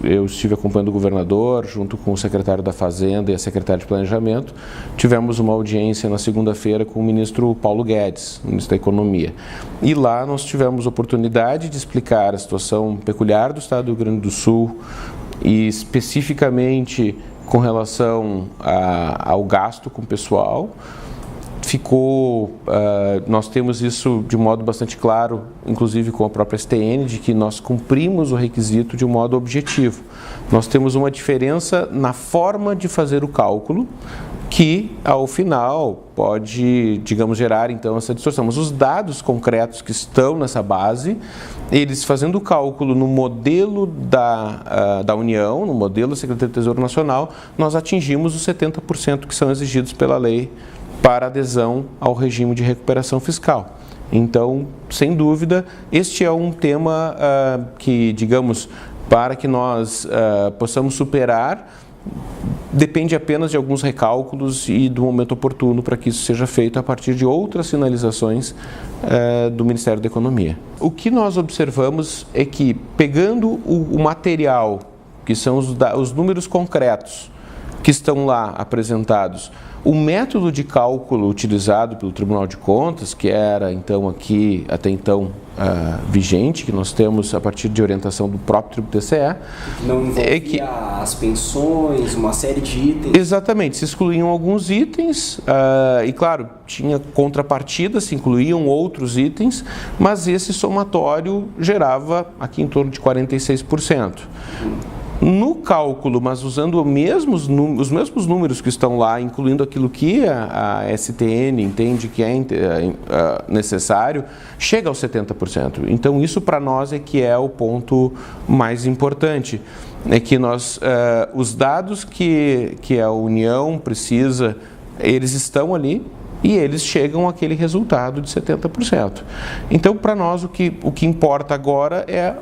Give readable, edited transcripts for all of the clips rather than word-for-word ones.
eu estive acompanhando o governador, junto com o secretário da Fazenda e a secretária de Planejamento. Tivemos uma audiência na segunda-feira com o ministro Paulo Guedes, ministro da Economia. E lá nós tivemos oportunidade de explicar a situação peculiar do estado do Rio Grande do Sul e especificamente com relação ao gasto com o pessoal. Nós temos isso de um modo bastante claro, inclusive com a própria STN, de que nós cumprimos o requisito de um modo objetivo. Nós temos uma diferença na forma de fazer o cálculo, que ao final pode, digamos, gerar então essa distorção. Mas os dados concretos que estão nessa base, eles fazendo o cálculo no modelo da União, no modelo da Secretaria do Tesouro Nacional, nós atingimos os 70% que são exigidos pela lei para adesão ao regime de recuperação fiscal. Então, sem dúvida, este é um tema que, digamos, para que nós possamos superar, depende apenas de alguns recálculos e do momento oportuno para que isso seja feito a partir de outras sinalizações do Ministério da Economia. O que nós observamos é que, pegando o material, que são os números concretos que estão lá apresentados, o método de cálculo utilizado pelo Tribunal de Contas, que era então aqui, até então, vigente, que nós temos a partir de orientação do próprio TCE. Não envolvia as pensões, uma série de itens? Exatamente, se excluíam alguns itens e, claro, tinha contrapartida, se incluíam outros itens, mas esse somatório gerava aqui em torno de 46%. No cálculo, mas usando os mesmos números que estão lá, incluindo aquilo que a STN entende que é necessário, chega aos 70%. Então, isso para nós é que é o ponto mais importante. É que os dados que a União precisa, eles estão ali e eles chegam àquele resultado de 70%. Então, para nós, o que importa agora é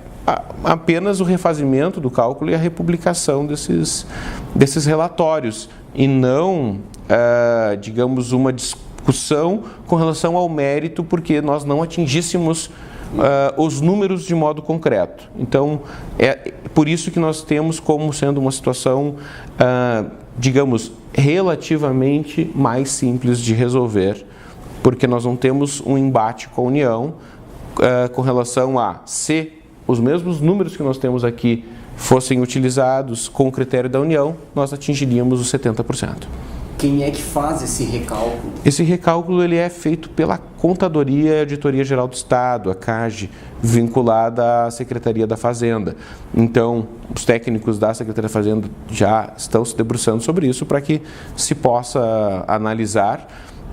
apenas o refazimento do cálculo e a republicação desses relatórios e não, digamos, uma discussão com relação ao mérito, porque nós não atingíssemos os números de modo concreto. Então, é por isso que nós temos como sendo uma situação, digamos, relativamente mais simples de resolver, porque nós não temos um embate com a União com relação a se os mesmos números que nós temos aqui fossem utilizados com o critério da União, nós atingiríamos os 70%. Quem é que faz esse recálculo? Esse recálculo ele é feito pela Contadoria e Auditoria Geral do Estado, a CAGE, vinculada à Secretaria da Fazenda. Então, os técnicos da Secretaria da Fazenda já estão se debruçando sobre isso para que se possa analisar.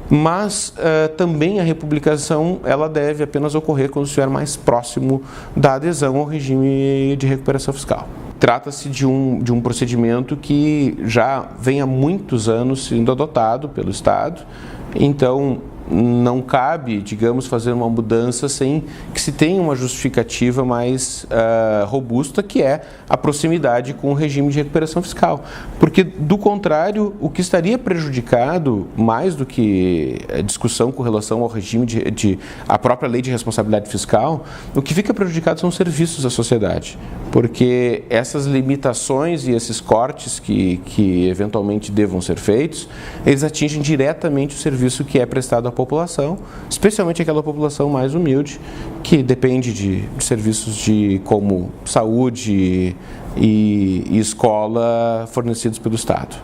Mas também a republicação ela deve apenas ocorrer quando estiver mais próximo da adesão ao regime de recuperação fiscal. Trata-se de um procedimento que já vem há muitos anos sendo adotado pelo Estado, então não cabe, digamos, fazer uma mudança sem que se tenha uma justificativa mais robusta, que é a proximidade com o regime de recuperação fiscal. Porque, do contrário, o que estaria prejudicado, mais do que a discussão com relação ao regime a própria lei de responsabilidade fiscal, o que fica prejudicado são os serviços à sociedade. Porque essas limitações e esses cortes que eventualmente devam ser feitos, eles atingem diretamente o serviço que é prestado à população, especialmente aquela população mais humilde, que depende de serviços como saúde e escola fornecidos pelo Estado.